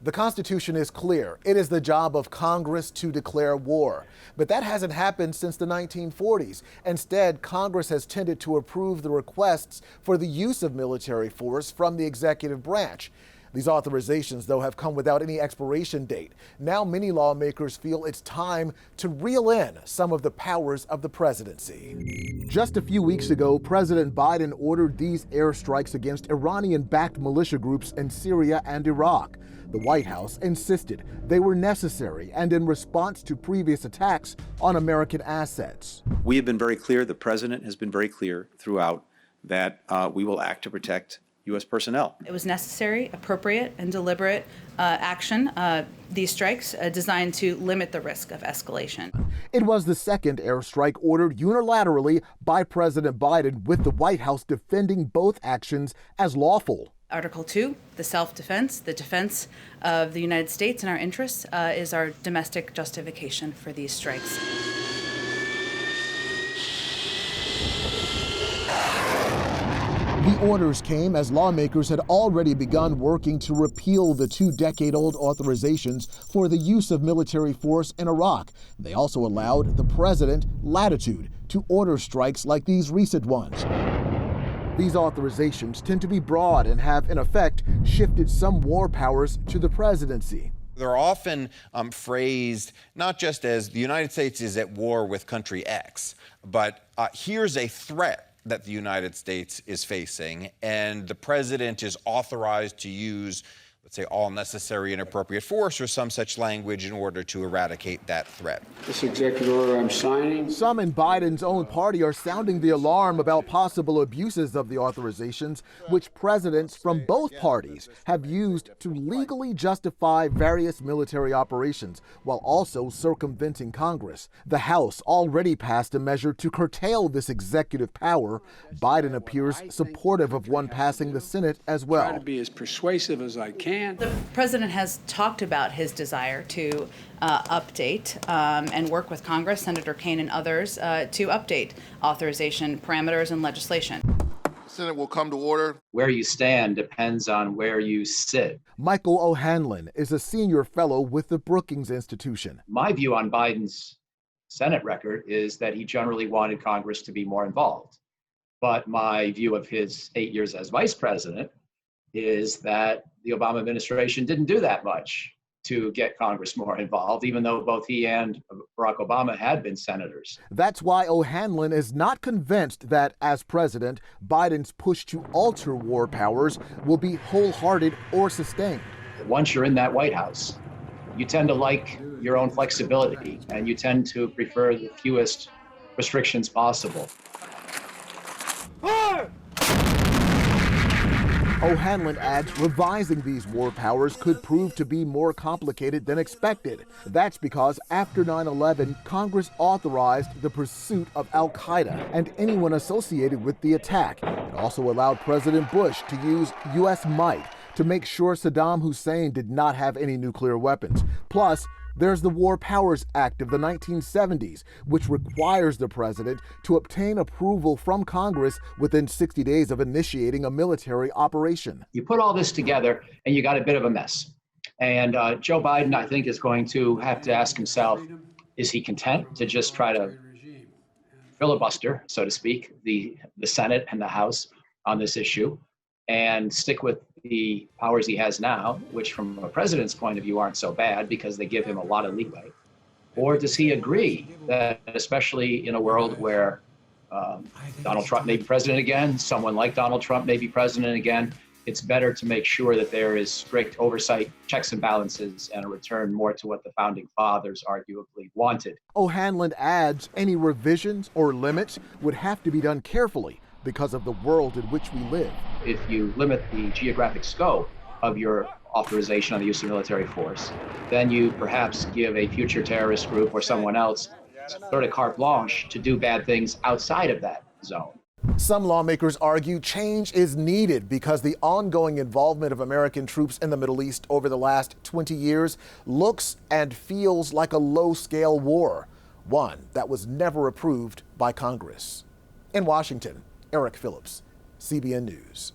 The Constitution is clear. It is the job of Congress to declare war. But that hasn't happened since the 1940s. Instead, Congress has tended to approve the requests for the use of military force from the executive branch. These authorizations, though, have come without any expiration date. Now many lawmakers feel it's time to reel in some of the powers of the presidency. Just a few weeks ago, President Biden ordered these airstrikes against Iranian-backed militia groups in Syria and Iraq. The White House insisted they were necessary and in response to previous attacks on American assets. We have been very clear, the president has been very clear throughout that we will act to protect U.S. personnel. It was necessary, appropriate, and deliberate action, these strikes designed to limit the risk of escalation. It was the second airstrike ordered unilaterally by President Biden, with the White House defending both actions as lawful. Article 2, the self-defense, the defense of the United States and our interests, is our domestic justification for these strikes. The orders came as lawmakers had already begun working to repeal the 2-decade-old authorizations for the use of military force in Iraq. They also allowed the president latitude to order strikes like these recent ones. These authorizations tend to be broad and have, in effect, shifted some war powers to the presidency. They're often phrased not just as the United States is at war with country X, but here's a threat that the United States is facing, and the president is authorized to use, let's say, all necessary and appropriate force or some such language in order to eradicate that threat. This executive order I'm signing. Some in Biden's own party are sounding the alarm about possible abuses of the authorizations, which presidents from both parties have used to legally justify various military operations while also circumventing Congress. The House already passed a measure to curtail this executive power. Biden appears supportive of one passing the Senate as well. Try to be as persuasive as I can. The president has talked about his desire to update and work with Congress, Senator Kaine and others, to update authorization parameters and legislation. The Senate will come to order. Where you stand depends on where you sit. Michael O'Hanlon is a senior fellow with the Brookings Institution. My view on Biden's Senate record is that he generally wanted Congress to be more involved. But my view of his 8 years as vice president is that the Obama administration didn't do that much to get Congress more involved, even though both he and Barack Obama had been senators. That's why O'Hanlon is not convinced that, as president, Biden's push to alter war powers will be wholehearted or sustained. Once you're in that White House, you tend to like your own flexibility, and you tend to prefer the fewest restrictions possible. O'Hanlon adds revising these war powers could prove to be more complicated than expected. That's because after 9/11, Congress authorized the pursuit of al-Qaeda and anyone associated with the attack. It also allowed President Bush to use U.S. might to make sure Saddam Hussein did not have any nuclear weapons. Plus, there's the War Powers Act of the 1970s, which requires the president to obtain approval from Congress within 60 days of initiating a military operation. You put all this together and you got a bit of a mess. And Joe Biden, I think, is going to have to ask himself, is he content to just try to filibuster, so to speak, the Senate and the House on this issue and stick with the powers he has now, which from a president's point of view aren't so bad because they give him a lot of leeway? Or does he agree that, especially in a world where Donald Trump may be president again, someone like Donald Trump may be president again, it's better to make sure that there is strict oversight, checks and balances, and a return more to what the founding fathers arguably wanted? O'Hanlon adds any revisions or limits would have to be done carefully because of the world in which we live. If you limit the geographic scope of your authorization on the use of military force, then you perhaps give a future terrorist group or someone else sort of carte blanche to do bad things outside of that zone. Some lawmakers argue change is needed because the ongoing involvement of American troops in the Middle East over the last 20 years looks and feels like a low-scale war, one that was never approved by Congress. In Washington, Eric Phillips, CBN News.